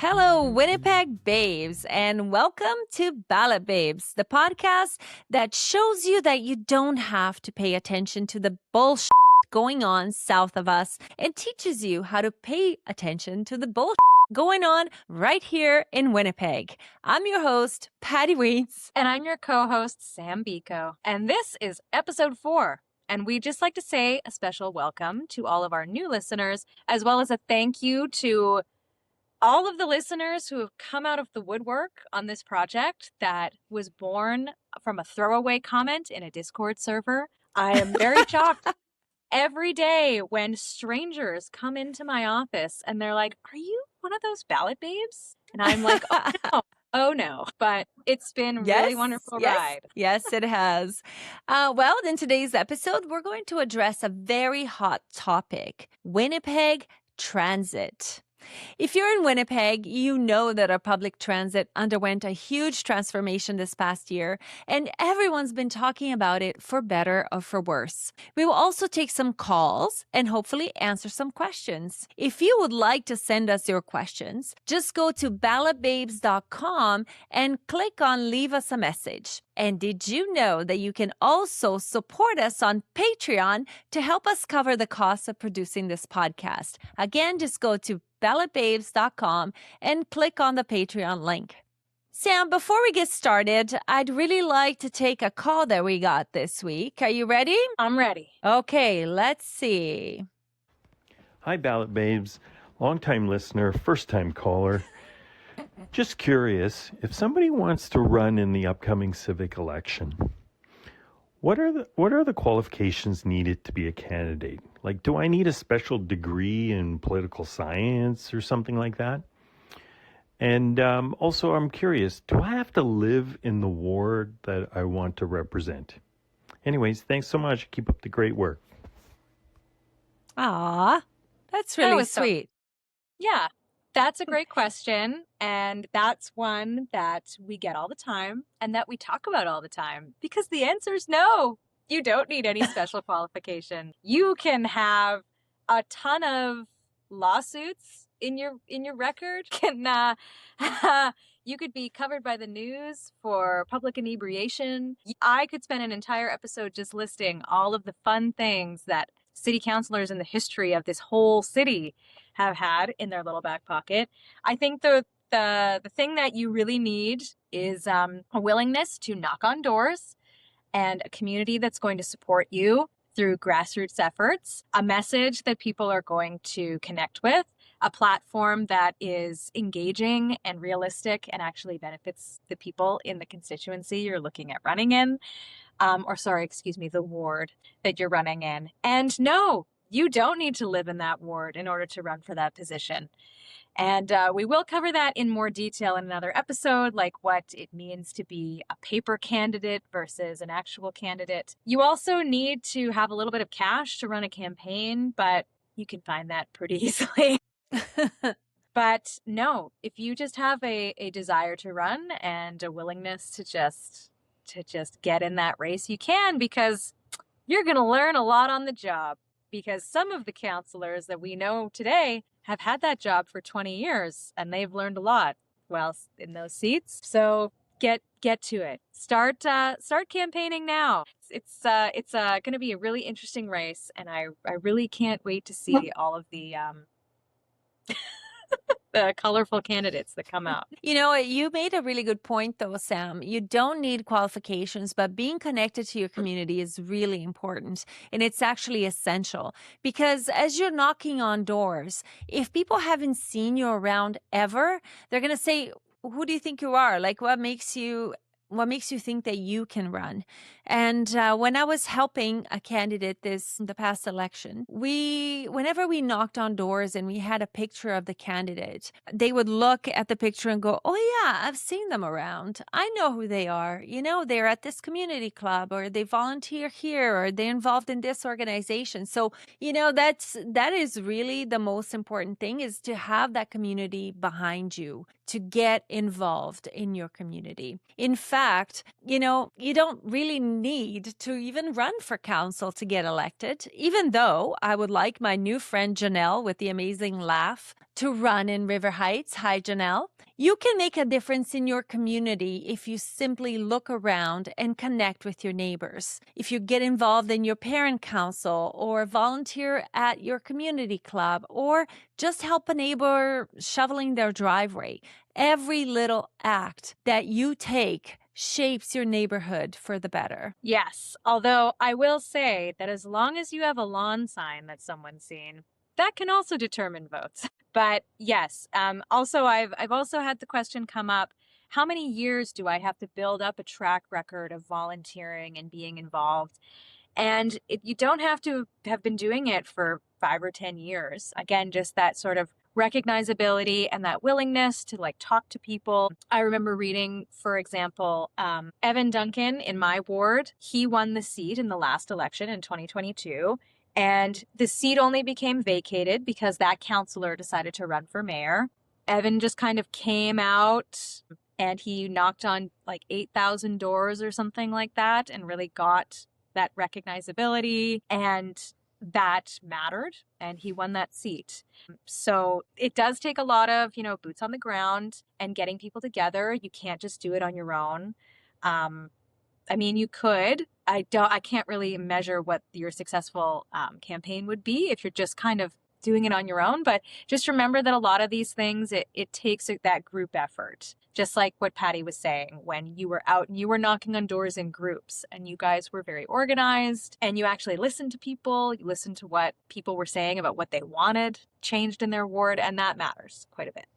Hello, Winnipeg babes, and welcome to Ballot Babes, the podcast that shows you that you don't have to pay attention to the bullshit going on south of us and teaches you how to pay attention to the bullshit going on right here in Winnipeg. I'm your host, Patty Weeds. And I'm your co-host, Sam Biko. And this is episode 4. And we'd just like to say a special welcome to all of our new listeners, as well as a thank you to all of the listeners who have come out of the woodwork on this project that was born from a throwaway comment in a Discord server. I am very shocked every day when strangers come into my office and they're like, "Are you one of those ballot babes?" And I'm like, "Oh no." Oh no, but it's been a really wonderful ride. Yes, it has. Well, in today's episode, we're going to address a very hot topic, Winnipeg transit. If you're in Winnipeg, you know that our public transit underwent a huge transformation this past year, and everyone's been talking about it for better or for worse. We will also take some calls and hopefully answer some questions. If you would like to send us your questions, just go to ballotbabes.com and click on Leave Us a Message. And did you know that you can also support us on Patreon to help us cover the costs of producing this podcast? Again, just go to ballotbabes.com and click on the Patreon link. Sam, before we get started, I'd really like to take a call that we got this week. Are you ready? I'm ready. Okay, let's see. Hi, Ballot Babes. Long-time listener, first-time caller. Just curious, if somebody wants to run in the upcoming civic election, what are the qualifications needed to be a candidate? Like, do I need a special degree in political science or something like that? And also, I'm curious, do I have to live in the ward that I want to represent? Anyways, thanks so much. Keep up the great work. Aw, that's really sweet. Yeah, that's a great question. And that's one that we get all the time and that we talk about all the time because the answer is no. You don't need any special qualification. You can have a ton of lawsuits in your record. You could be covered by the news for public inebriation. I could spend an entire episode just listing all of the fun things that city councilors in the history of this whole city have had in their little back pocket. I think the thing that you really need is a willingness to knock on doors and a community that's going to support you through grassroots efforts, a message that people are going to connect with, a platform that is engaging and realistic and actually benefits the people in the constituency you're looking at running in, the ward that you're running in. And no, you don't need to live in that ward in order to run for that position. And we will cover that in more detail in another episode, like what it means to be a paper candidate versus an actual candidate. You also need to have a little bit of cash to run a campaign, but you can find that pretty easily. But no, if you just have a desire to run and a willingness to just get in that race, you can, because you're going to learn a lot on the job. Because some of the counselors that we know today have had that job for 20 years and they've learned a lot while in those seats. So get to it. Start campaigning now. It's going to be a really interesting race, and I really can't wait to see all of the the colorful candidates that come out. You know, you made a really good point though, Sam. You don't need qualifications, but being connected to your community is really important. And it's actually essential because as you're knocking on doors, if people haven't seen you around ever, they're going to say, who do you think you are? Like, what makes you think that you can run? And when I was helping a candidate the past election, whenever we knocked on doors and we had a picture of the candidate, they would look at the picture and go, "Oh yeah, I've seen them around. I know who they are. You know, they're at this community club, or they volunteer here, or they're involved in this organization." So, you know, that is really the most important thing, is to have that community behind you, to get involved in your community. In fact, fact, you don't really need to even run for council to get elected, even though I would like my new friend Janelle with the amazing laugh to run in River Heights. Hi, Janelle. You can make a difference in your community if you simply look around and connect with your neighbors. If you get involved in your parent council or volunteer at your community club or just help a neighbor shoveling their driveway, every little act that you take shapes your neighborhood for the better. Yes, although I will say that as long as you have a lawn sign that someone's seen, that can also determine votes. But yes, also I've also had the question come up, how many years do I have to build up a track record of volunteering and being involved? And you don't have to have been doing it for 5 or 10 years. Again, just that sort of recognizability and that willingness to like talk to people. I remember reading, for example, Evan Duncan in my ward, he won the seat in the last election in 2022. And the seat only became vacated because that councillor decided to run for mayor. Evan just kind of came out and he knocked on like 8,000 doors or something like that and really got that recognizability, and that mattered, and he won that seat. So it does take a lot of, boots on the ground and getting people together. You can't just do it on your own. I mean, you could. I can't really measure what your successful campaign would be if you're just kind of doing it on your own. But just remember that a lot of these things, it takes that group effort. Just like what Patty was saying, when you were out and you were knocking on doors in groups and you guys were very organized and you actually listened to people, you listened to what people were saying about what they wanted changed in their ward, and that matters quite a bit.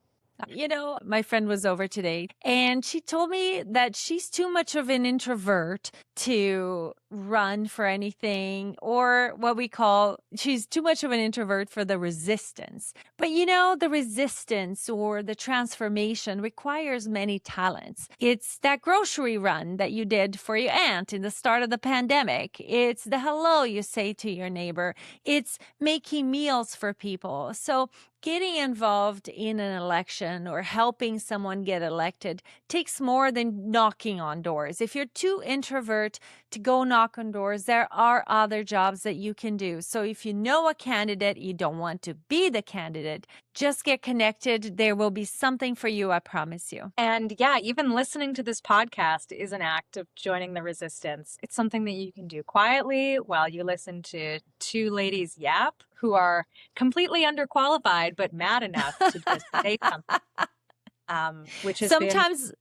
My friend was over today and she told me that she's too much of an introvert to run for anything, or what we call, she's too much of an introvert for the resistance. But the resistance or the transformation requires many talents. It's that grocery run that you did for your aunt in the start of the pandemic. It's the hello you say to your neighbor. It's making meals for people. So getting involved in an election or helping someone get elected takes more than knocking on doors. If you're too introvert to go knock on doors, there are other jobs that you can do. So if you know a candidate, you don't want to be the candidate, just get connected. There will be something for you, I promise you. And yeah, even listening to this podcast is an act of joining the resistance. It's something that you can do quietly while you listen to two ladies yap who are completely underqualified but mad enough to just say something. Which is sometimes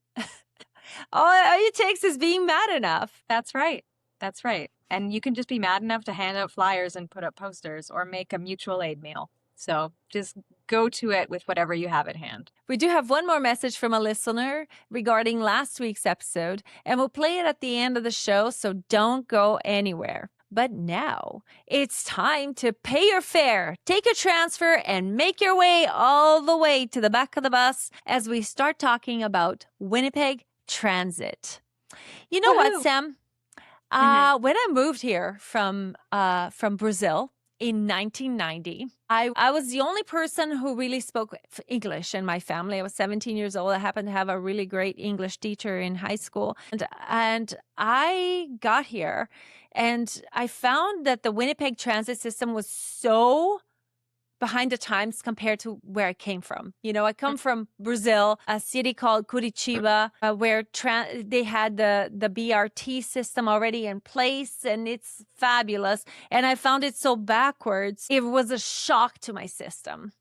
all it takes is being mad enough. That's right. That's right. And you can just be mad enough to hand out flyers and put up posters or make a mutual aid meal. So just go to it with whatever you have at hand. We do have one more message from a listener regarding last week's episode, and we'll play it at the end of the show, so don't go anywhere. But now it's time to pay your fare, take a transfer, and make your way all the way to the back of the bus as we start talking about Winnipeg Transit. You know Woohoo! what, Sam? When I moved here from Brazil in 1990, I was the only person who really spoke English in my family. I was 17 years old. I happened to have a really great English teacher in high school. And I got here and I found that the Winnipeg transit system was so behind the times compared to where I came from. I come from Brazil, a city called Curitiba, where they had the BRT system already in place, and it's fabulous. And I found it so backwards. It was a shock to my system.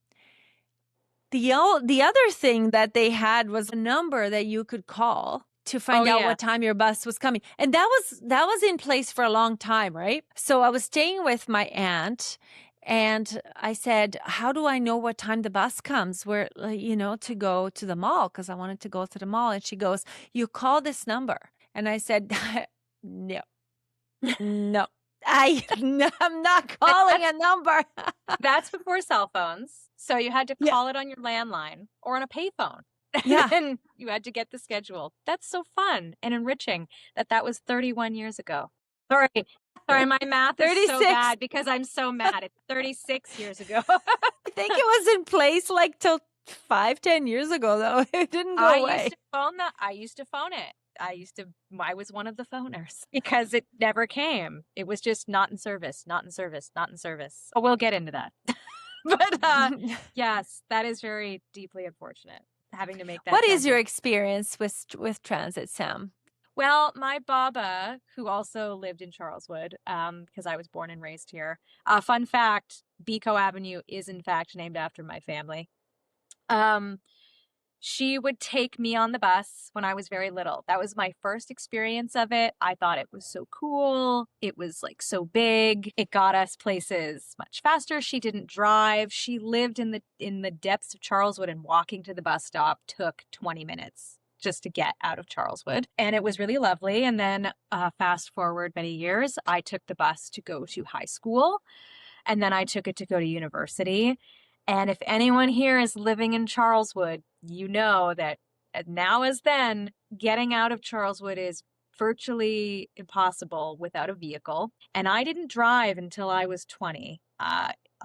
The other thing that they had was a number that you could call to find out what time your bus was coming. And that was in place for a long time, right? So I was staying with my aunt, and I said, how do I know what time the bus comes to go to the mall? Because I wanted to go to the mall. And she goes, you call this number. And I said, no, I'm not calling a number. That's before cell phones. So you had to call it on your landline or on a payphone. Yeah. And you had to get the schedule. That's so fun and enriching that was 31 years ago. Sorry, my math 36. is so bad because I'm so mad. It's 36 years ago. I think it was in place like till 5-10 years ago, though. It didn't go away. I used to phone it. I was one of the phoners because it never came. It was just not in service, not in service, not in service. Oh, we'll get into that. But yes, that is very deeply unfortunate having to make that What is your transition. experience with transit, Sam? Well, my Baba, who also lived in Charleswood, because I was born and raised here. Fun fact, Beco Avenue is in fact named after my family. She would take me on the bus when I was very little. That was my first experience of it. I thought it was so cool. It was like so big. It got us places much faster. She didn't drive. She lived in the depths of Charleswood, and walking to the bus stop took 20 minutes just to get out of Charleswood. And it was really lovely. And then fast forward many years, I took the bus to go to high school, and then I took it to go to university. And if anyone here is living in Charleswood, you know that now as then, getting out of Charleswood is virtually impossible without a vehicle. And I didn't drive until I was 20,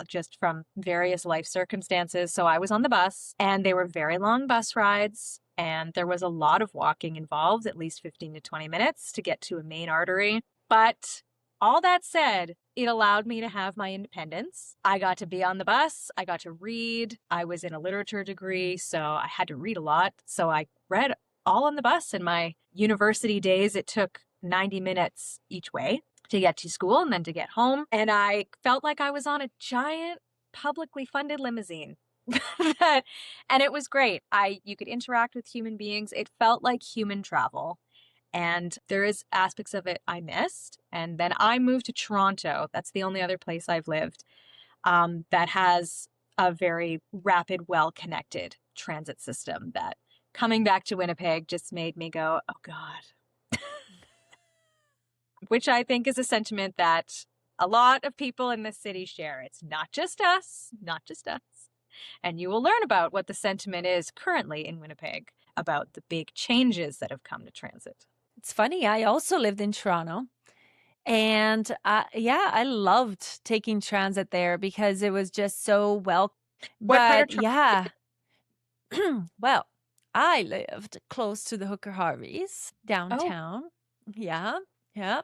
just from various life circumstances. So I was on the bus, and they were very long bus rides. And there was a lot of walking involved, at least 15 to 20 minutes to get to a main artery. But all that said, it allowed me to have my independence. I got to be on the bus. I got to read. I was in a literature degree, so I had to read a lot. So I read all on the bus. In my university days, it took 90 minutes each way to get to school and then to get home. And I felt like I was on a giant publicly funded limousine. And it was great. You could interact with human beings. It felt like human travel. And there is aspects of it I missed. And then I moved to Toronto. That's the only other place I've lived that has a very rapid, well-connected transit system that coming back to Winnipeg just made me go, oh God. Which I think is a sentiment that a lot of people in this city share. It's not just us, not just us. And you will learn about what the sentiment is currently in Winnipeg about the big changes that have come to transit. It's funny. I also lived in Toronto. And yeah, I loved taking transit there because it was just so well. What part of But yeah, well, I lived close to the Hooker Harveys downtown. Yeah, yeah.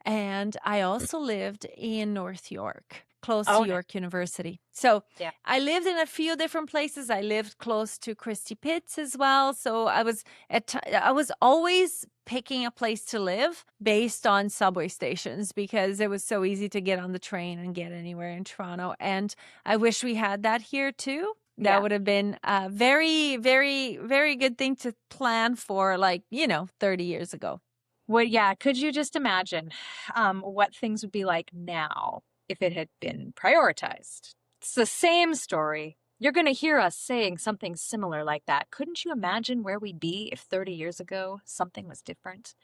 And I also lived in North York, close to Okay. York University. So Yeah. I lived in a few different places. I lived close to Christie Pitts as well. So I was always picking a place to live based on subway stations because it was so easy to get on the train and get anywhere in Toronto. And I wish we had that here too. That Yeah. would have been a very, very, very good thing to plan for, 30 years ago. Well, yeah. Could you just imagine what things would be like now if it had been prioritized? It's the same story. You're going to hear us saying something similar like that. Couldn't you imagine where we'd be if 30 years ago something was different?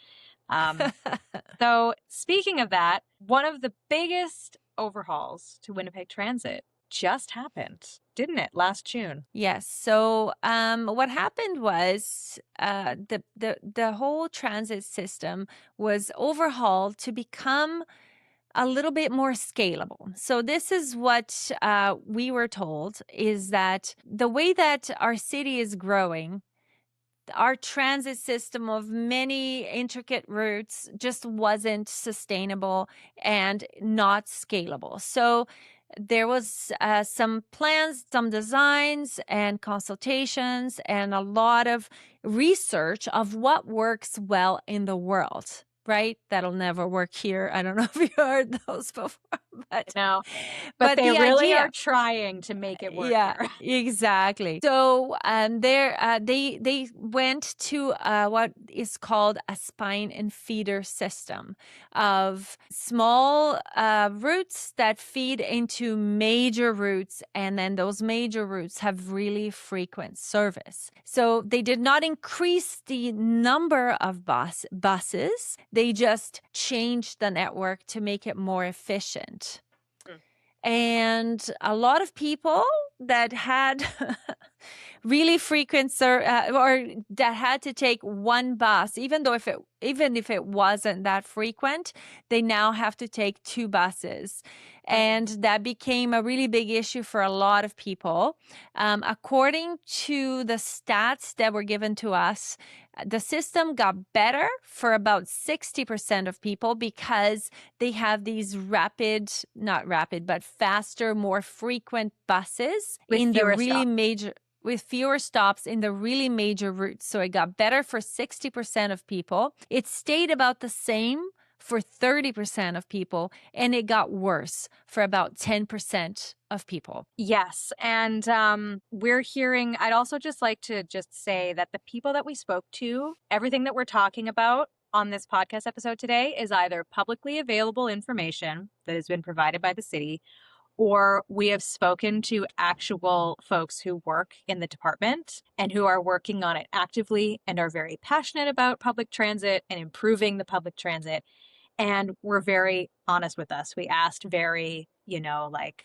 So speaking of that, one of the biggest overhauls to Winnipeg Transit just happened, didn't it, last June? Yes. So what happened was the whole transit system was overhauled to become a little bit more scalable. So this is what we were told, is that the way that our city is growing, our transit system of many intricate routes just wasn't sustainable and not scalable. So there was some plans, some designs and consultations and a lot of research of what works well in the world, right? That'll never work here. I don't know if you heard those before, but No, but they the really idea, are trying to make it work yeah, here. exactly. So they went to what is called a spine and feeder system of small routes that feed into major routes, and then those major routes have really frequent service. So they did not increase the number of buses. They just changed the network to make it more efficient. And a lot of people that had really frequent or that had to take one bus, even if it wasn't that frequent, they now have to take two buses. And that became a really big issue for a lot of people. According to the stats that were given to us, the system got better for about 60% of people because they have these not rapid, but faster, more frequent buses With in the fewer really stops. major, with fewer stops in the really major routes. So it got better for 60% of people. It stayed about the same for 30% of people, and it got worse for about 10% of people. Yes. And we're hearing, I'd also just like to just say that the people that we spoke to, everything that we're talking about on this podcast episode today is either publicly available information that has been provided by the city, or we have spoken to actual folks who work in the department and who are working on it actively and are very passionate about public transit and improving the public transit. And were very honest with us. We asked very, like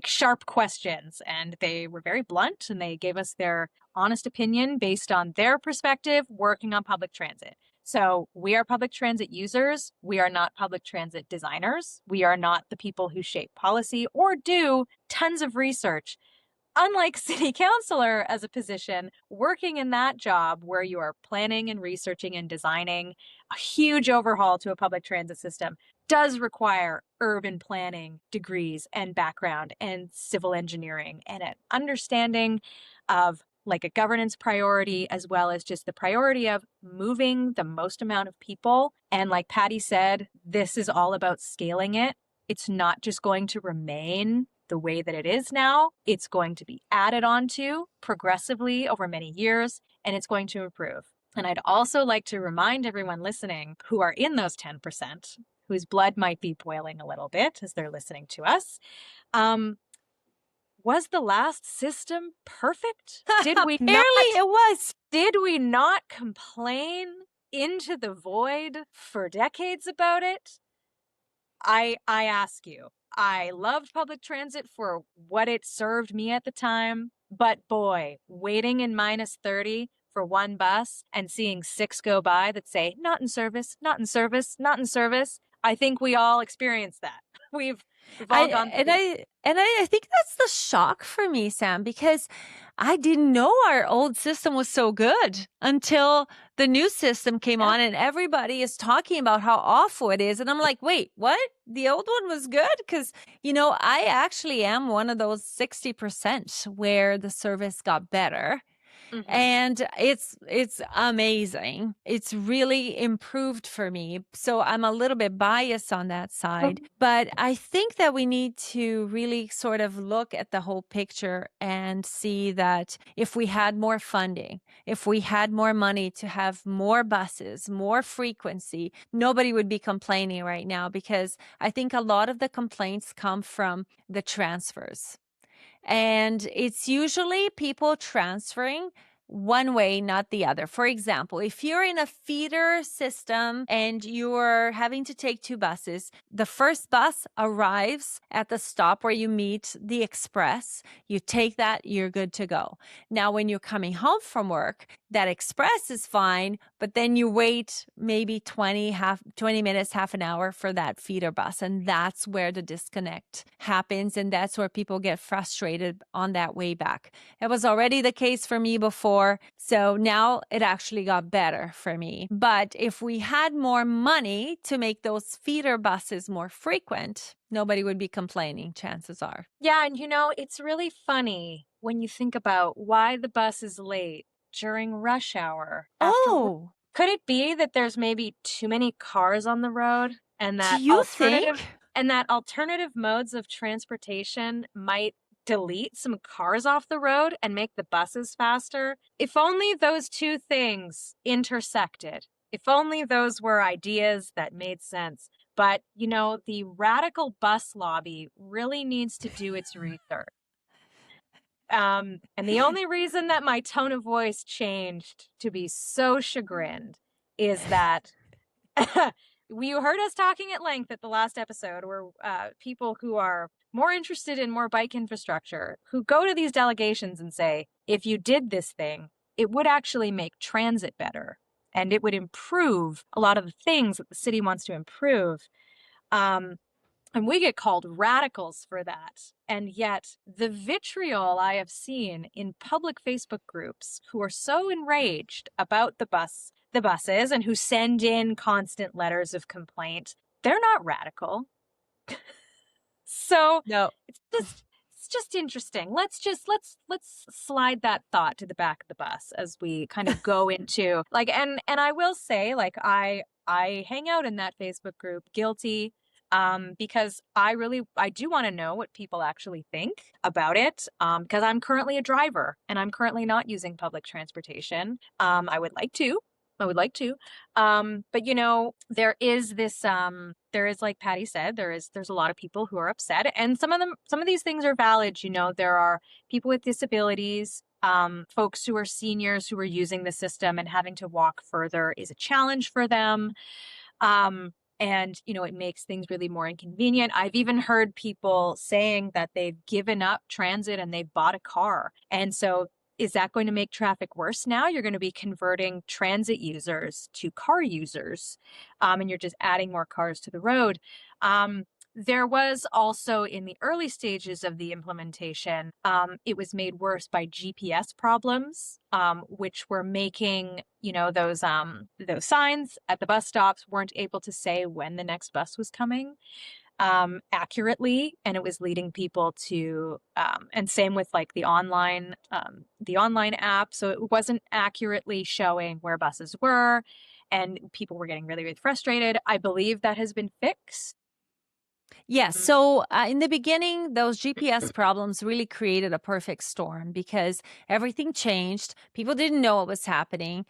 sharp questions, and they were very blunt, and they gave us their honest opinion based on their perspective working on public transit. So we are public transit users. We are not public transit designers. We are not the people who shape policy or do tons of research. Unlike city councilor as a position, working in that job where you are planning and researching and designing a huge overhaul to a public transit system does require urban planning degrees and background and civil engineering and an understanding of like a governance priority, as well as just the priority of moving the most amount of people. And like Patty said, this is all about scaling it. It's not just going to remain the way that it is now. It's going to be added onto progressively over many years, and it's going to improve. And I'd also like to remind everyone listening who are in those 10%, whose blood might be boiling a little bit as they're listening to us. Was the last system perfect? Did we not? Apparently it was. Did we not complain into the void for decades about it? I ask you. I loved public transit for what it served me at the time, but boy, waiting in -30 for one bus and seeing 6 go by that say, not in service, not in service, not in service, I think we all experienced that. We've all gone through I think that's the shock for me, Sam, because I didn't know our old system was so good until the new system came on, and everybody is talking about how awful it is. And I'm like, wait, what? The old one was good? Because, I actually am one of those 60% where the service got better. Mhm. And it's amazing. It's really improved for me. So I'm a little bit biased on that side. But I think that we need to really sort of look at the whole picture and see that if we had more funding, if we had more money to have more buses, more frequency, nobody would be complaining right now, because I think a lot of the complaints come from the transfers. And it's usually people transferring one way, not the other. For example, if you're in a feeder system and you're having to take 2 buses, the first bus arrives at the stop where you meet the express. You take that, you're good to go. Now, when you're coming home from work, that express is fine, but then you wait maybe 20 minutes, half an hour for that feeder bus. And that's where the disconnect happens. And that's where people get frustrated on that way back. It was already the case for me before. So now it actually got better for me. But if we had more money to make those feeder buses more frequent, nobody would be complaining, chances are. Yeah, and it's really funny when you think about why the bus is late during rush hour. Oh, Could it be that there's maybe too many cars on the road, and that do you think? alternative modes of transportation might delete some cars off the road and make the buses faster? If only those two things intersected. If only those were ideas that made sense. But, the radical bus lobby really needs to do its research. And the only reason that my tone of voice changed to be so chagrined is that you heard us talking at length at the last episode, where people who are more interested in more bike infrastructure, who go to these delegations and say, if you did this thing, it would actually make transit better, and it would improve a lot of the things that the city wants to improve. And we get called radicals for that. And yet, the vitriol I have seen in public Facebook groups who are so enraged about the buses, and who send in constant letters of complaint, they're not radical. So No. it's just interesting. Let's slide that thought to the back of the bus as we kind of go into like, and I will say, like, I hang out in that Facebook group, guilty, because I do want to know what people actually think about it, because I'm currently a driver and I'm currently not using public transportation. I would like to. But there is this, there is, like Patty said, there's a lot of people who are upset, and some of these things are valid. There are people with disabilities, folks who are seniors who are using the system and having to walk further is a challenge for them. And, it makes things really more inconvenient. I've even heard people saying that they've given up transit and they've bought a car. And so is that going to make traffic worse now? You're going to be converting transit users to car users, and you're just adding more cars to the road. There was also, in the early stages of the implementation, it was made worse by GPS problems, which were making, those signs at the bus stops weren't able to say when the next bus was coming accurately, and it was leading people to, and same with like the online app, so it wasn't accurately showing where buses were, and people were getting really, really frustrated. I believe that has been fixed. Yes. So in the beginning, those GPS problems really created a perfect storm because everything changed. People didn't know what was happening.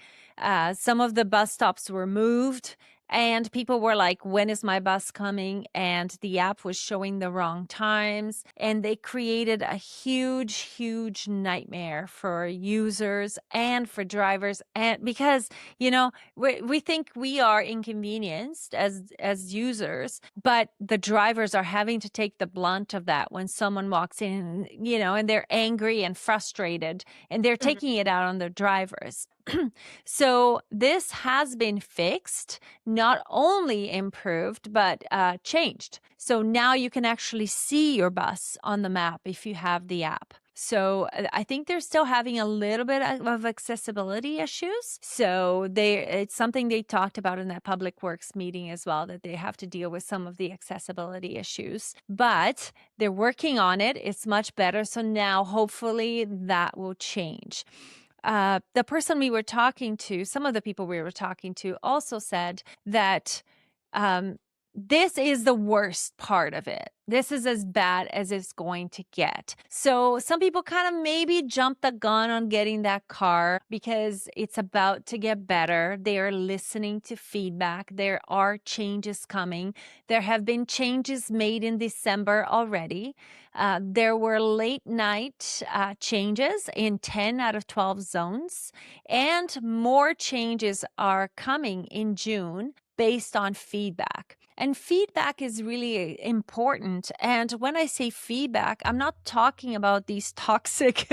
Some of the bus stops were moved, and people were like, when is my bus coming? And the app was showing the wrong times. And they created a huge, huge nightmare for users and for drivers. And because, we think we are inconvenienced as users, but the drivers are having to take the blunt of that when someone walks in, and they're angry and frustrated, and they're taking it out on the drivers. So this has been fixed, not only improved, but changed. So now you can actually see your bus on the map if you have the app. So I think they're still having a little bit of accessibility issues. So it's something they talked about in that public works meeting as well, that they have to deal with some of the accessibility issues. But they're working on it. It's much better. So now hopefully that will change. The person we were talking to, some of the people we were talking to also said that this is the worst part of it. This is as bad as it's going to get. So some people kind of maybe jumped the gun on getting that car because it's about to get better. They are listening to feedback. There are changes coming. There have been changes made in December already. There were late night changes in 10 out of 12 zones, and more changes are coming in June based on feedback. And feedback is really important. And when I say feedback, I'm not talking about these toxic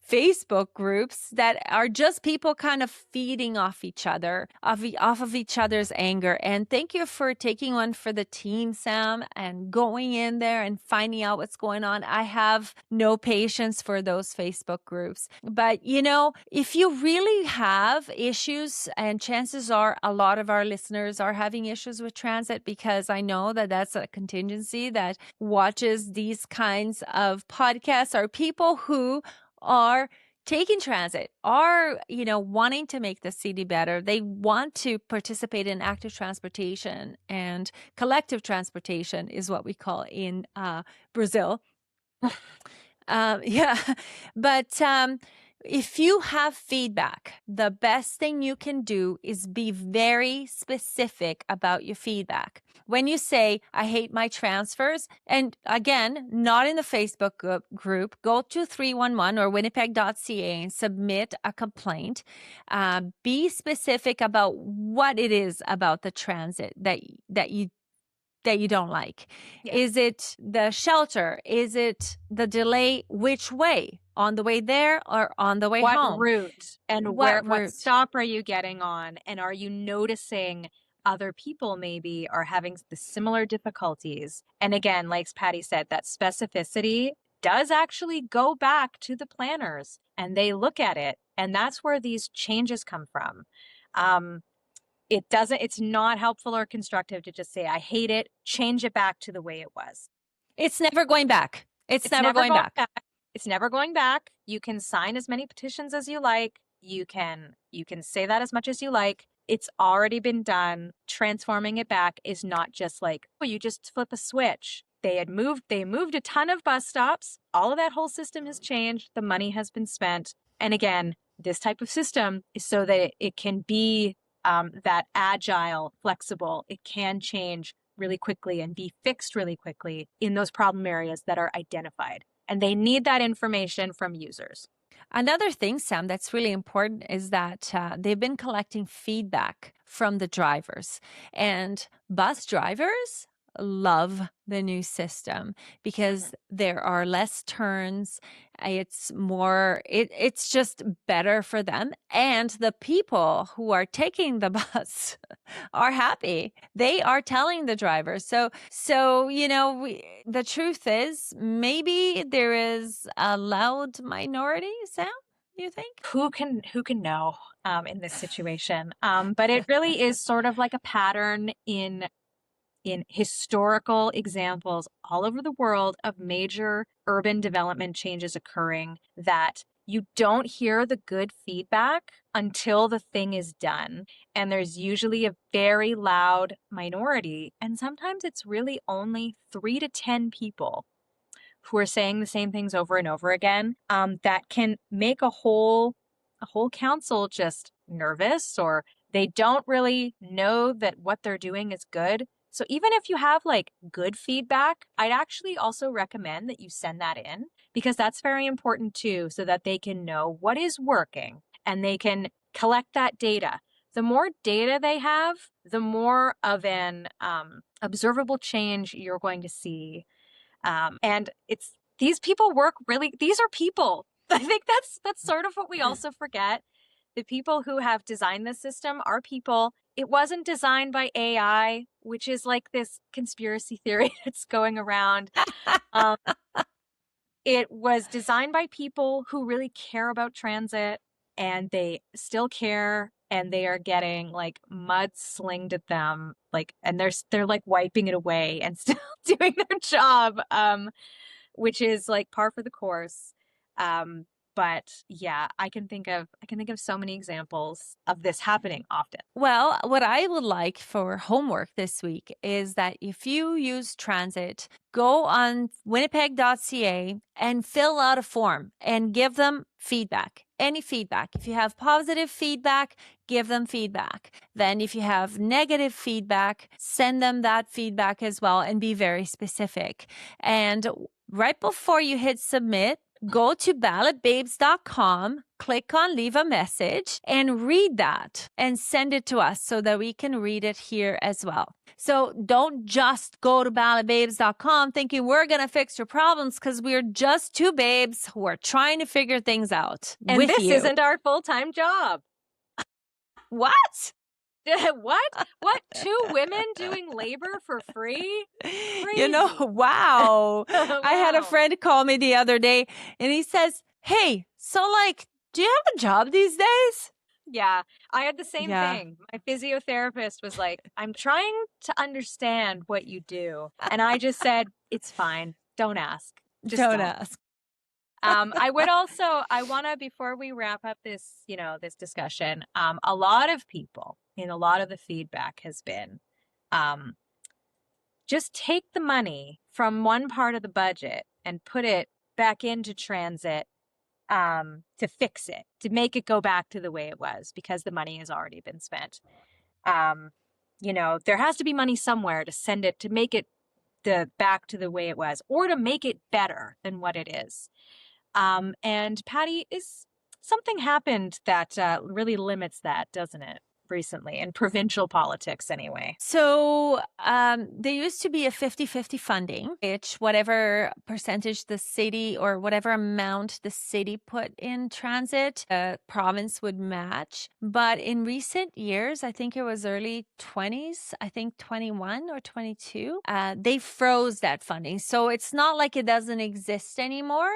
Facebook groups that are just people kind of feeding off each other, off of each other's anger. And thank you for taking one for the team, Sam, and going in there and finding out what's going on. I have no patience for those Facebook groups. But, if you really have issues, and chances are a lot of our listeners are having issues with transit, because I know that that's a contingency that watches these kinds of podcasts, are people who are taking transit, are, wanting to make the city better. They want to participate in active transportation, and collective transportation is what we call in Brazil. Yeah, but if you have feedback, the best thing you can do is be very specific about your feedback. When you say, I hate my transfers, and again, not in the Facebook group, go to 311 or winnipeg.ca and submit a complaint. Be specific about what it is about the transit that you don't like. Yeah. Is it the shelter? Is it the delay? Which way? On the way there or on the way home? What route? And what stop are you getting on? And are you noticing other people maybe are having the similar difficulties. And again, like Patty said, that specificity does actually go back to the planners and they look at it. And that's where these changes come from. It's not helpful or constructive to just say, I hate it, change it back to the way it was. It's never going back. It's never going back. It's never going back. You can sign as many petitions as you like. You can say that as much as you like. It's already been done. Transforming it back is not just like, oh, you just flip a switch. They moved a ton of bus stops. All of that whole system has changed. The money has been spent. And again, this type of system is so that it can be that agile, flexible. It can change really quickly and be fixed really quickly in those problem areas that are identified. And they need that information from users. Another thing, Sam, that's really important is that they've been collecting feedback from the drivers. And bus drivers love the new system because there are less turns. It's more, it's just better for them. And the people who are taking the bus are happy. They are telling the drivers. So the truth is maybe there is a loud minority, Sam, you think? Who can know in this situation? But it really is sort of like a pattern in historical examples all over the world of major urban development changes occurring, that you don't hear the good feedback until the thing is done. And there's usually a very loud minority. And sometimes it's really only 3 to 10 people who are saying the same things over and over again, that can make a whole council just nervous, or they don't really know that what they're doing is good. So even if you have like good feedback, I'd actually also recommend that you send that in, because that's very important too, so that they can know what is working and they can collect that data. The more data they have, the more of an observable change you're going to see. And these people work really, these are people. I think that's sort of what we also forget. The people who have designed this system are people. It wasn't designed by AI, which is like this conspiracy theory that's going around. It was designed by people who really care about transit, and they still care, and they are getting like mud slinged at them, like, and they're like wiping it away and still doing their job, which is like par for the course. But yeah, I can think of so many examples of this happening often. Well, what I would like for homework this week is that if you use transit, go on winnipeg.ca and fill out a form and give them feedback. Any feedback. If you have positive feedback, give them feedback. Then if you have negative feedback, send them that feedback as well, and be very specific. And right before you hit submit, go to ballotbabes.com, click on leave a message, and read that and send it to us so that we can read it here as well. So don't just go to ballotbabes.com thinking we're going to fix your problems, because we're just two babes who are trying to figure things out And with this you. isn't our full-time job. What? What? 2 women doing labor for free? Crazy. Wow. I had a friend call me the other day and he says, hey, so like, do you have a job these days? Yeah, I had the same thing. My physiotherapist was like, I'm trying to understand what you do. And I just said, it's fine. Don't ask. Just Don't ask. I want to, before we wrap up this, this discussion, a lot of people, and a lot of the feedback has been, just take the money from one part of the budget and put it back into transit, to fix it, to make it go back to the way it was, because the money has already been spent. There has to be money somewhere to send it, to make it back to the way it was, or to make it better than what it is. And Patty, something happened that really limits that, doesn't it? recently in provincial politics anyway? So there used to be a 50-50 funding, which whatever percentage the city or whatever amount the city put in transit, the province would match. But in recent years, I think it was early 20s, I think 21 or 22, they froze that funding. So it's not like it doesn't exist anymore,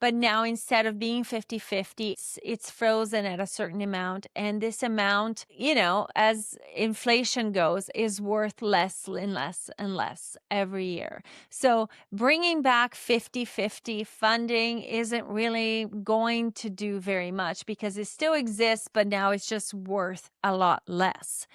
but now instead of being 50-50, it's frozen at a certain amount. And this amount, as inflation goes, is worth less and less and less every year. So bringing back 50-50 funding isn't really going to do very much because it still exists, but now it's just worth a lot less.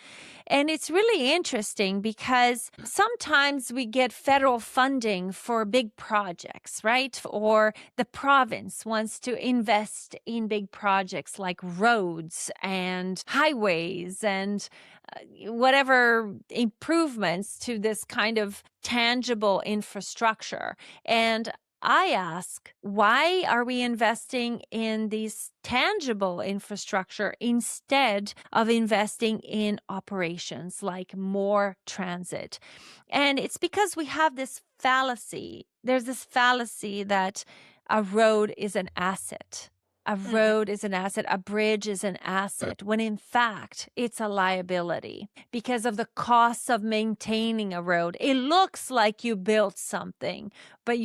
And it's really interesting because sometimes we get federal funding for big projects, right? Or the province wants to invest in big projects like roads and highways and whatever improvements to this kind of tangible infrastructure. And I ask, why are we investing in these tangible infrastructure instead of investing in operations like more transit? And it's because we have this fallacy. There's this fallacy that a road is an asset. A road is an asset, a bridge is an asset, when in fact it's a liability because of the costs of maintaining a road. It looks like you built something, but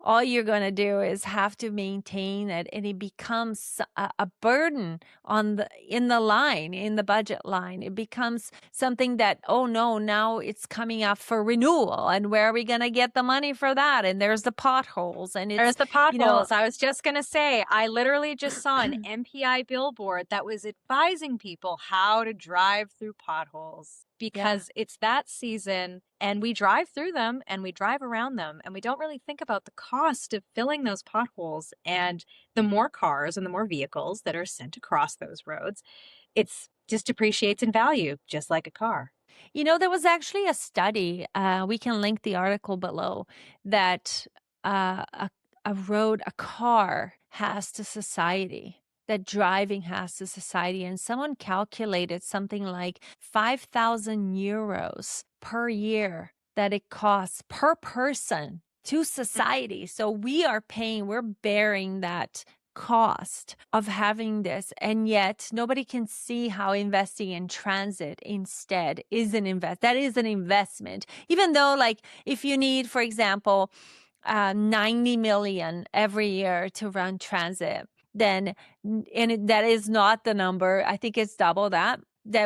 all you're going to do is have to maintain it, and it becomes a burden in the budget line. It becomes something that, oh no, now it's coming up for renewal, and where are we going to get the money for that? And there's the potholes, and There's the potholes. I was just going to say, I literally just saw an MPI billboard that was advising people how to drive through potholes because it's that season and we drive through them and we drive around them and we don't really think about the cost of filling those potholes. And the more cars and the more vehicles that are sent across those roads, it's just depreciates in value, just like a car. There was actually a study, we can link the article below, that a car has to society, that driving has to society. And someone calculated something like 5,000 euros per year that it costs per person to society. So we're bearing that cost of having this, and yet nobody can see how investing in transit instead is an investment, even though, like, if you need, for example, 90 million every year to run transit, then that is not the number. I think it's double that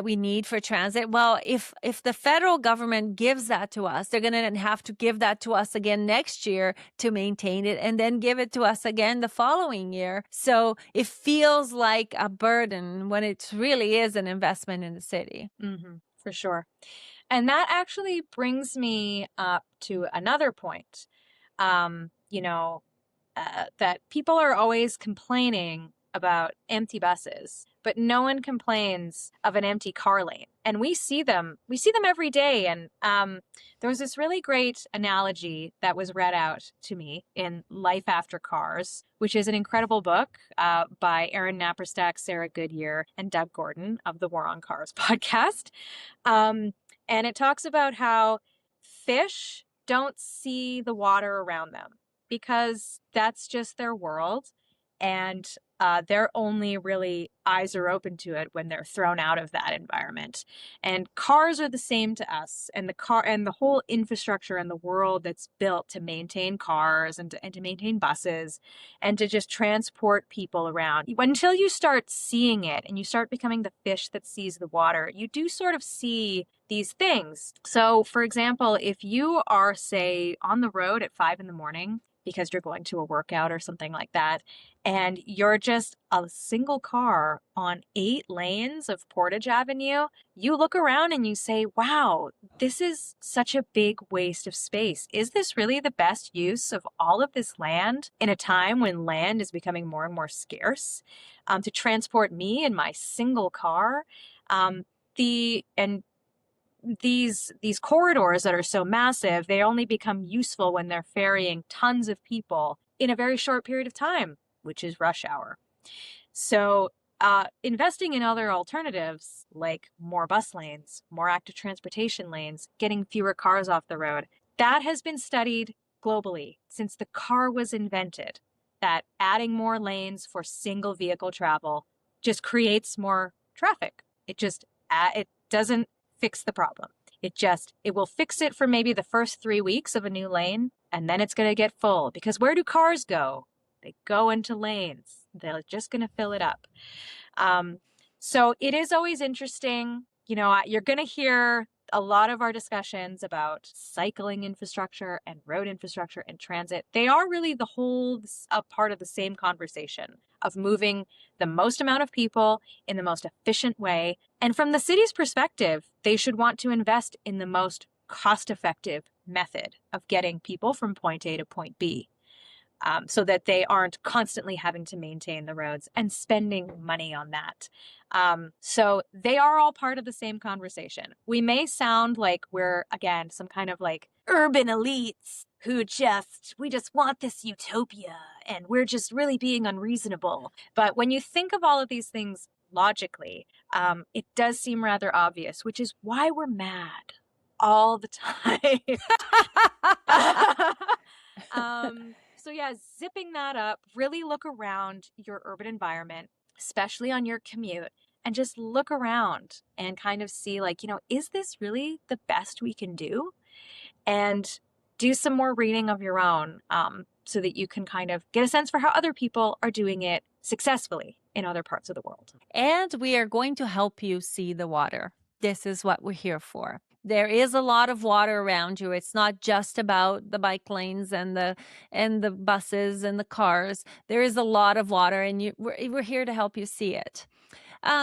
we need for transit. Well, if the federal government gives that to us, they're going to have to give that to us again next year to maintain it, and then give it to us again the following year. So it feels like a burden when it really is an investment in the city. For sure. And that actually brings me up to another point. That people are always complaining about empty buses, but no one complains of an empty car lane. And we see them every day. And there was this really great analogy that was read out to me in Life After Cars, which is an incredible book by Aaron Naparstak, Sarah Goodyear, and Doug Gordon of the War on Cars podcast. And it talks about how fish don't see the water around them because that's just their world, and their only really eyes are open to it when they're thrown out of that environment. And cars are the same to us, and the whole infrastructure in the world that's built to maintain cars and to maintain buses and to just transport people around. Until you start seeing it and you start becoming the fish that sees the water, you do sort of see these things. So, for example, if you are, say, on the road at 5 a.m, because you're going to a workout or something like that, and you're just a single car on 8 lanes of Portage Avenue, you look around and you say, wow, this is such a big waste of space. Is this really the best use of all of this land in a time when land is becoming more and more scarce to transport me in my single car? These corridors that are so massive, they only become useful when they're ferrying tons of people in a very short period of time, which is rush hour. So investing in other alternatives like more bus lanes, more active transportation lanes, getting fewer cars off the road, that has been studied globally since the car was invented, that adding more lanes for single vehicle travel just creates more traffic. It doesn't fix the problem. It will fix it for maybe the first 3 weeks of a new lane, and then it's going to get full, because where do cars go? They go into lanes. They're just going to fill it up. So it is always interesting. You're going to hear a lot of our discussions about cycling infrastructure and road infrastructure and transit. They are really a part of the same conversation of moving the most amount of people in the most efficient way. And from the city's perspective, they should want to invest in the most cost-effective method of getting people from point A to point B. So that they aren't constantly having to maintain the roads and spending money on that. So they are all part of the same conversation. We may sound like we're, again, some kind of like urban elites who we just want this utopia and we're just really being unreasonable. But when you think of all of these things logically, it does seem rather obvious, which is why we're mad all the time. So yeah, zipping that up, really look around your urban environment, especially on your commute, and just look around and kind of see like, is this really the best we can do? And do some more reading of your own, so that you can kind of get a sense for how other people are doing it successfully in other parts of the world. And we are going to help you see the water. This is what we're here for. There is a lot of water around you. It's not just about the bike lanes and the buses and the cars. There is a lot of water, and we're here to help you see it.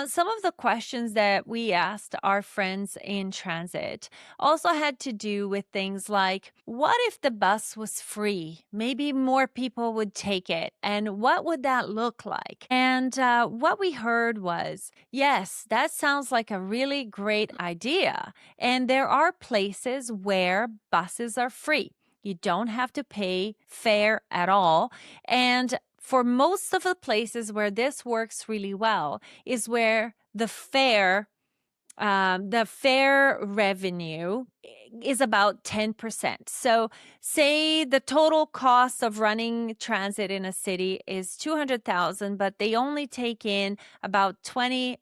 Some of the questions that we asked our friends in transit also had to do with things like, what if the bus was free? Maybe more people would take it. And what would that look like? And what we heard was, yes, that sounds like a really great idea. And there are places where buses are free. You don't have to pay fare at all. And for most of the places where this works really well is where the fare revenue is about 10%. So say the total cost of running transit in a city is 200,000, but they only take in about 200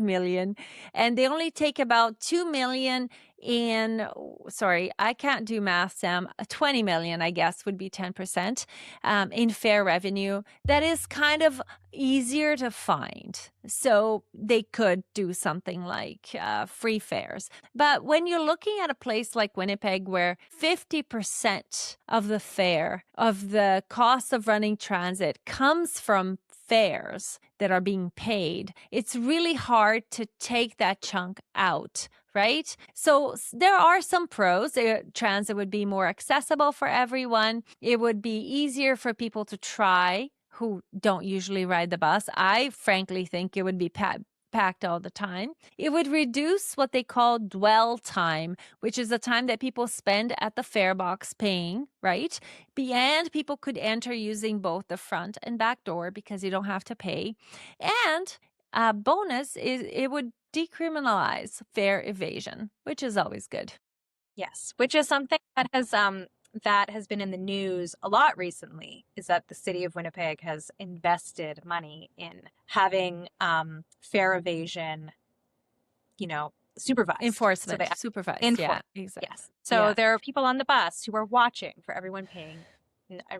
million, and they only take about 2 million I can't do math, Sam. 20 million, I guess, would be 10% in fare revenue. That is kind of easier to find. So they could do something like free fares. But when you're looking at a place like Winnipeg, where 50% of the fare of the cost of running transit comes from fares that are being paid, it's really hard to take that chunk out, right? So there are some pros. Transit would be more accessible for everyone. It would be easier for people to try who don't usually ride the bus. I frankly think it would be packed all the time. It would reduce what they call dwell time, which is the time that people spend at the fare box paying, right? And people could enter using both the front and back door because you don't have to pay. And a bonus is it would decriminalize fare evasion, which is always good. Yes, which is something that has been in the news a lot recently, is that the city of Winnipeg has invested money in having fare evasion, supervised. Enforcement, So supervised. Yeah, exactly. Yes. So Yeah. there are people on the bus who are watching for everyone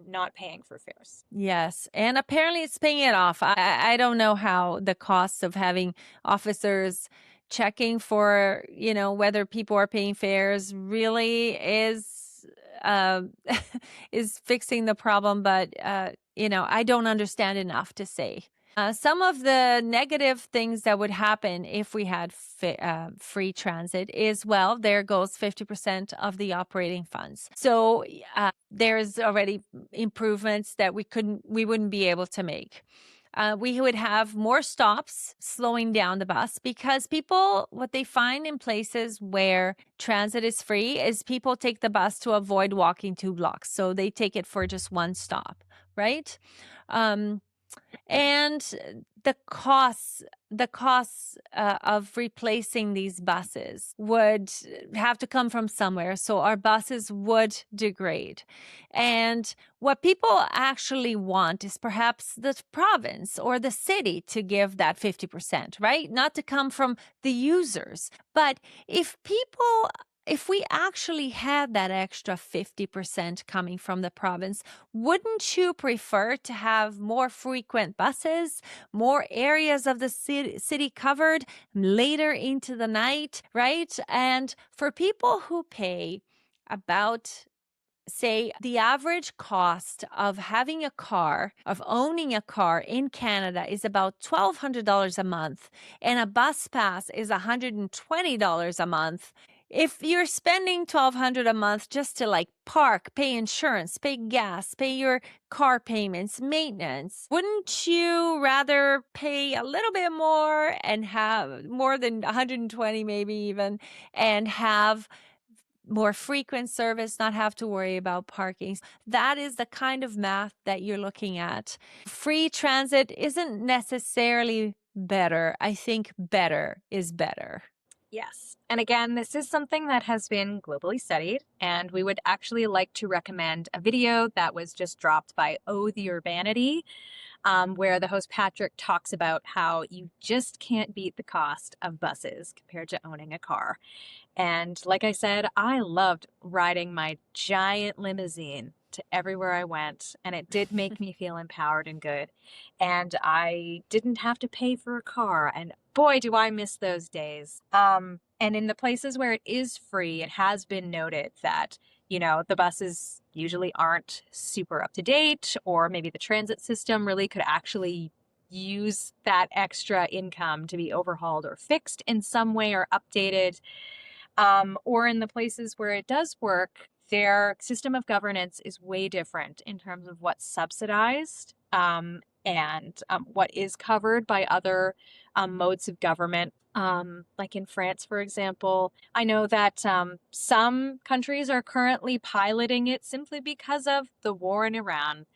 not paying for fares. Yes. And apparently it's paying it off. I don't know how the cost of having officers checking for, whether people are paying fares really is fixing the problem. But, I don't understand enough to say. Some of the negative things that would happen if we had free transit is, well, there goes 50% of the operating funds. So there's already improvements that we wouldn't be able to make. We would have more stops slowing down the bus, because what they find in places where transit is free is people take the bus to avoid walking 2 blocks. So they take it for just one stop, right? And the costs of replacing these buses would have to come from somewhere, so our buses would degrade. And what people actually want is perhaps the province or the city to give that 50%, right? Not to come from the users. But if we actually had that extra 50% coming from the province, wouldn't you prefer to have more frequent buses, more areas of the city covered later into the night, right? And for people who pay about, say, the average cost of having a car, of owning a car in Canada is about $1,200 a month, and a bus pass is $120 a month. If you're spending $1,200 a month just to like park, pay insurance, pay gas, pay your car payments, maintenance, wouldn't you rather pay a little bit more and have more than 120 maybe even, and have more frequent service, not have to worry about parking? That is the kind of math that you're looking at. Free transit isn't necessarily better. I think better is better. Yes. And again, this is something that has been globally studied, and we would actually like to recommend a video that was just dropped by Oh the Urbanity, where the host Patrick talks about how you just can't beat the cost of buses compared to owning a car. And like I said, I loved riding my giant limousine to everywhere I went, and it did make me feel empowered and good. And I didn't have to pay for a car, and boy, do I miss those days. And in the places where it is free, it has been noted that, the buses usually aren't super up to date, or maybe the transit system really could actually use that extra income to be overhauled or fixed in some way or updated. Or in the places where it does work, their system of governance is way different in terms of what's subsidized, and what is covered by other modes of government. Like in France, for example, I know that some countries are currently piloting it simply because of the war in Iran.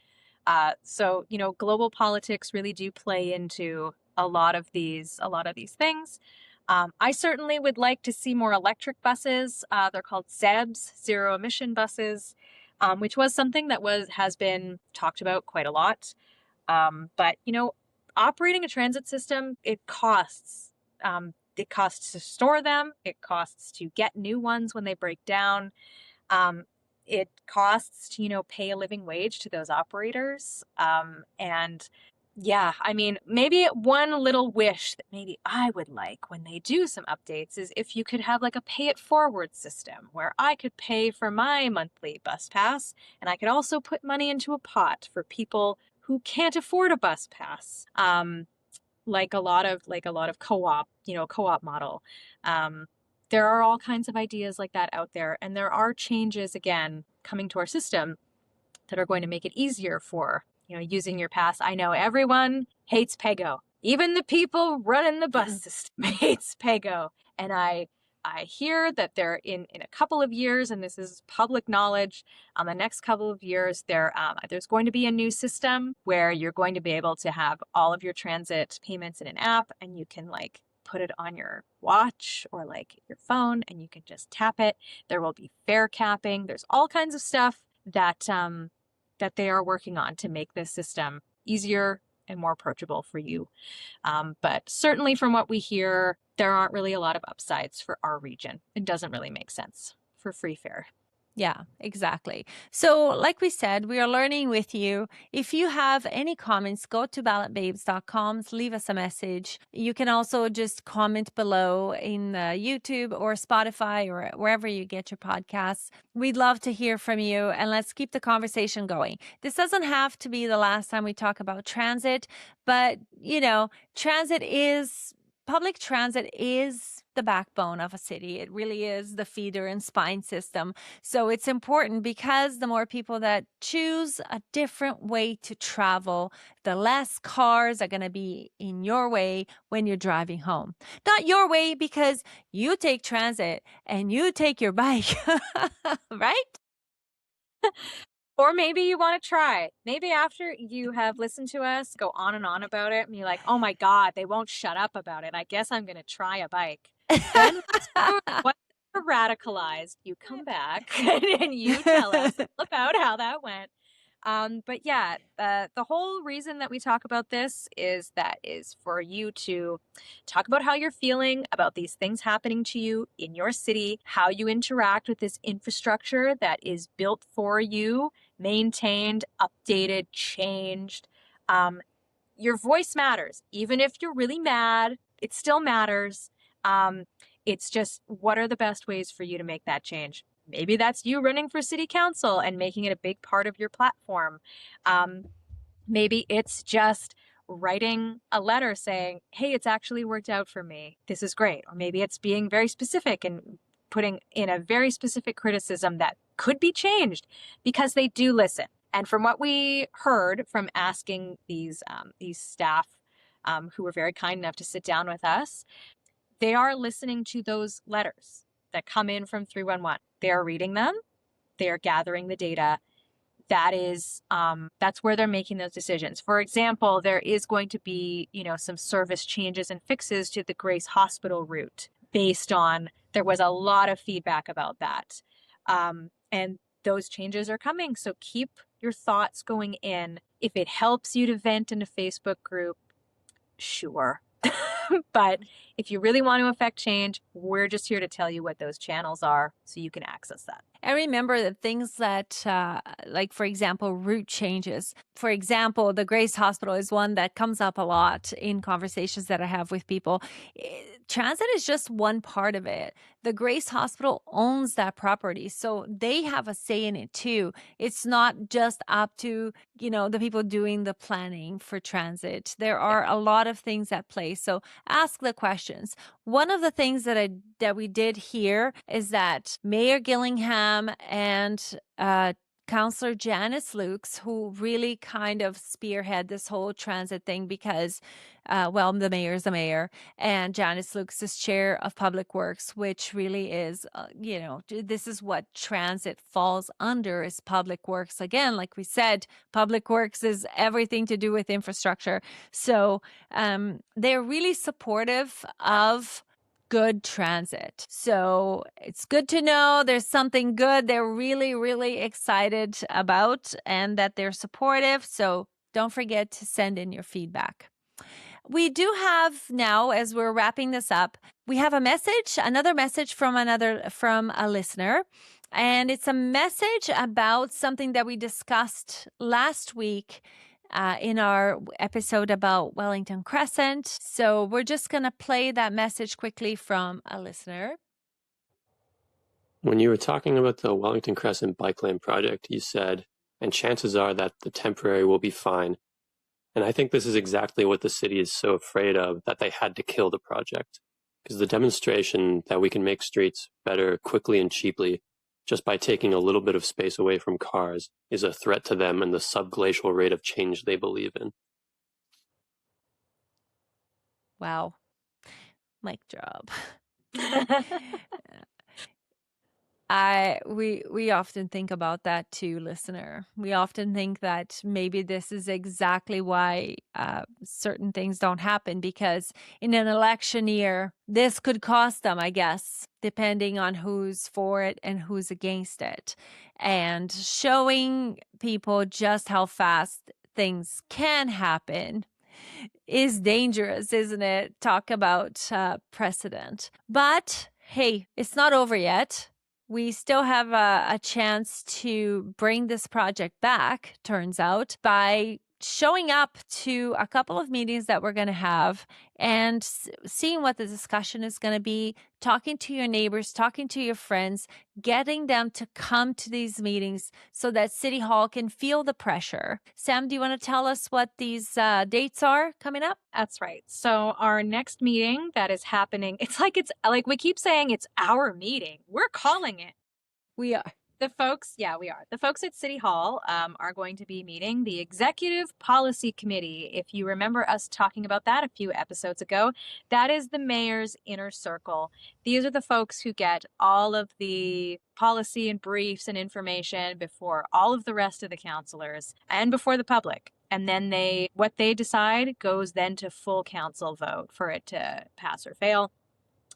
So, global politics really do play into a lot of these things. I certainly would like to see more electric buses. They're called ZEBs, zero emission buses, which was something that has been talked about quite a lot. But operating a transit system, it costs. It costs to store them. It costs to get new ones when they break down. It costs to, pay a living wage to those operators. And yeah, I mean, maybe one little wish that maybe I would like when they do some updates is if you could have like a pay it forward system where I could pay for my monthly bus pass, and I could also put money into a pot for people who can't afford a bus pass. Like a lot of co-op model. There are all kinds of ideas like that out there, and there are changes again coming to our system that are going to make it easier for using your pass. I know everyone hates Pego. Even the people running the bus system hates Pego. And I hear that they're in a couple of years, and this is public knowledge, the next couple of years, there's going to be a new system where you're going to be able to have all of your transit payments in an app, and you can put it on your watch or your phone, and you can just tap it. There will be fare capping. There's all kinds of stuff that they are working on to make this system easier and more approachable for you. But certainly from what we hear, there aren't really a lot of upsides for our region. It doesn't really make sense for free fare. Yeah, exactly. So, like we said, we are learning with you. If you have any comments, go to ballotbabes.com, leave us a message. You can also just comment below in YouTube or Spotify or wherever you get your podcasts. We'd love to hear from you, and let's keep the conversation going. This doesn't have to be the last time we talk about transit, but, public transit is the backbone of a city. It really is the feeder and spine system. So it's important because the more people that choose a different way to travel, the less cars are going to be in your way when you're driving home. Not your way because you take transit and you take your bike, right? Or maybe you want to try. Maybe after you have listened to us go on and on about it, and you're like, oh my God, they won't shut up about it. I guess I'm going to try a bike. Then once you're radicalized, you come back and you tell us about how that went. But yeah, the whole reason that we talk about this is for you to talk about how you're feeling about these things happening to you in your city, how you interact with this infrastructure that is built for you, maintained, updated, changed. Your voice matters. Even if you're really mad, it still matters. It's just, what are the best ways for you to make that change? Maybe that's you running for city council and making it a big part of your platform. Maybe it's just writing a letter saying, hey, it's actually worked out for me. This is great. Or maybe it's being very specific and putting in a very specific criticism that could be changed, because they do listen. And from what we heard from asking these staff who were very kind enough to sit down with us, they are listening to those letters that come in from 311. They are reading them. They are gathering the data. That's where they're making those decisions. For example, there is going to be, some service changes and fixes to the Grace Hospital route based on, there was a lot of feedback about that. And those changes are coming. So keep your thoughts going in. If it helps you to vent in a Facebook group, sure. But if you really want to affect change, we're just here to tell you what those channels are so you can access that. And remember the things that, like, for example, route changes. For example, the Grace Hospital is one that comes up a lot in conversations that I have with people. Transit is just one part of it. The Grace Hospital owns that property, so they have a say in it too. It's not just up to, the people doing the planning for transit. There are a lot of things at play. So ask the questions. One of the things that we did here is that Mayor Gillingham and Councillor Janice Lukes, who really kind of spearhead this whole transit thing, because, the mayor is the mayor, and Janice Lukes is chair of Public Works, which really is, this is what transit falls under, is Public Works. Again, like we said, Public Works is everything to do with infrastructure. So they're really supportive of good transit. So it's good to know there's something good they're really, really excited about and that they're supportive. So don't forget to send in your feedback. We do have now, as we're wrapping this up, we have another message from a listener. And it's a message about something that we discussed last week in our episode about Wellington Crescent. So we're just going to play that message quickly from a listener. When you were talking about the Wellington Crescent bike lane project, you said, and chances are that the temporary will be fine. And I think this is exactly what the city is so afraid of, that they had to kill the project. Because the demonstration that we can make streets better quickly and cheaply just by taking a little bit of space away from cars is a threat to them and the subglacial rate of change they believe in. Wow. Mic drop. We often think about that too, listener. We often think that maybe this is exactly why certain things don't happen, because in an election year, this could cost them, I guess, depending on who's for it and who's against it. And showing people just how fast things can happen is dangerous, isn't it? Talk about precedent. But hey, it's not over yet. We still have a chance to bring this project back, turns out, by showing up to a couple of meetings that we're going to have and seeing what the discussion is going to be, talking to your neighbors, talking to your friends, getting them to come to these meetings so that City Hall can feel the pressure. Sam, do you want to tell us what these dates are coming up? That's right. So our next meeting that is happening, it's like we keep saying it's our meeting. We're calling it. We are. The folks, yeah, we are. The folks at City Hall are going to be meeting the Executive Policy Committee. If you remember us talking about that a few episodes ago, that is the mayor's inner circle. These are the folks who get all of the policy and briefs and information before all of the rest of the councilors and before the public. And then what they decide goes then to full council vote for it to pass or fail.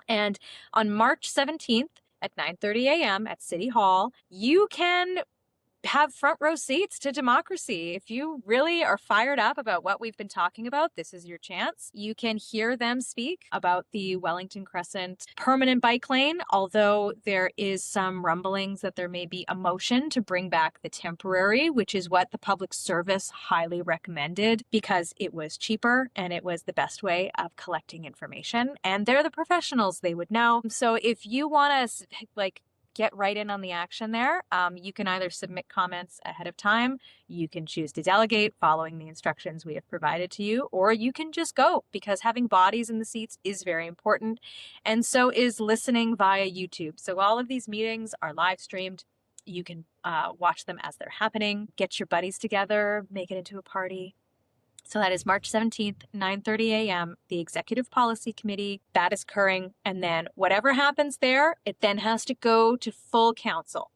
And on March 17th, at 9:30 a.m. at City Hall, you can have front row seats to democracy. If you really are fired up about what we've been talking about, this is your chance. You can hear them speak about the Wellington Crescent permanent bike lane, although there is some rumblings that there may be a motion to bring back the temporary, which is what the public service highly recommended because it was cheaper and it was the best way of collecting information. And they're the professionals, they would know. So if you want to get right in on the action there, you can either submit comments ahead of time, you can choose to delegate following the instructions we have provided to you, or you can just go, because having bodies in the seats is very important, and so is listening via YouTube. So all of these meetings are live streamed. You can watch them as they're happening, get your buddies together, make it into a party. So that is March 17th, 9:30 a.m., the Executive Policy Committee. That is occurring. And then whatever happens there, it then has to go to full council.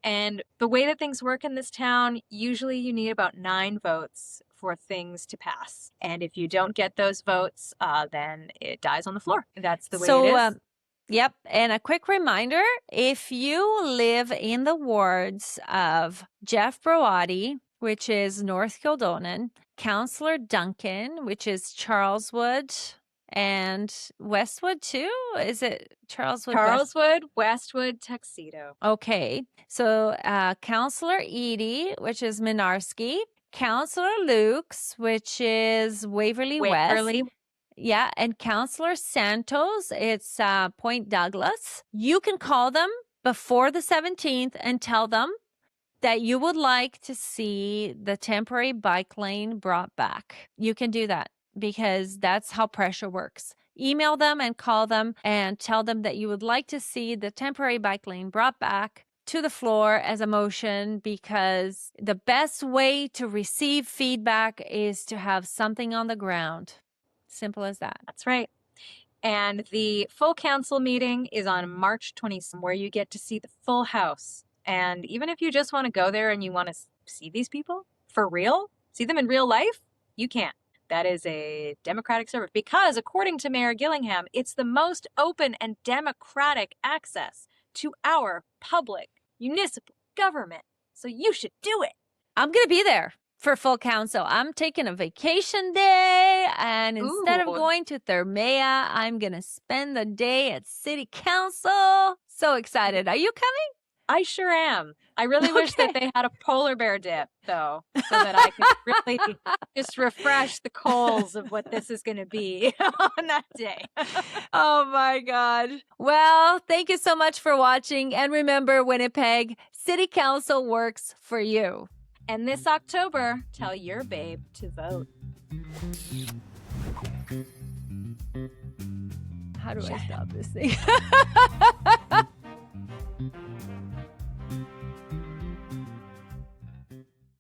And the way that things work in this town, usually you need about 9 votes for things to pass. And if you don't get those votes, then it dies on the floor. That's the way it is. Yep. And a quick reminder, if you live in the wards of Jeff Broady, which is North Kildonan, Councillor Duncan, which is Charleswood, and Westwood too? Is it Charleswood? Westwood, Tuxedo. Okay. So Councillor Edie, which is Minarski, Councillor Lukes, which is Waverly West. Yeah, and Councillor Santos, it's Point Douglas. You can call them before the 17th and tell them that you would like to see the temporary bike lane brought back. You can do that because that's how pressure works. Email them and call them and tell them that you would like to see the temporary bike lane brought back to the floor as a motion, because the best way to receive feedback is to have something on the ground. Simple as that. That's right. And the full council meeting is on March 20th, where you get to see the full house. And even if you just want to go there and you want to see these people for real, see them in real life, you can. That is a democratic service because, according to Mayor Gillingham, it's the most open and democratic access to our public municipal government. So you should do it. I'm going to be there for full council. I'm taking a vacation day, and instead of going to Thermea, I'm going to spend the day at City Council. So excited. Are you coming? I sure am. I really wish that they had a polar bear dip, though, so that I could really just refresh the coals of what this is going to be on that day. Oh, my God. Well, thank you so much for watching. And remember, Winnipeg, City Council works for you. And this October, tell your babe to vote. How do I stop this thing?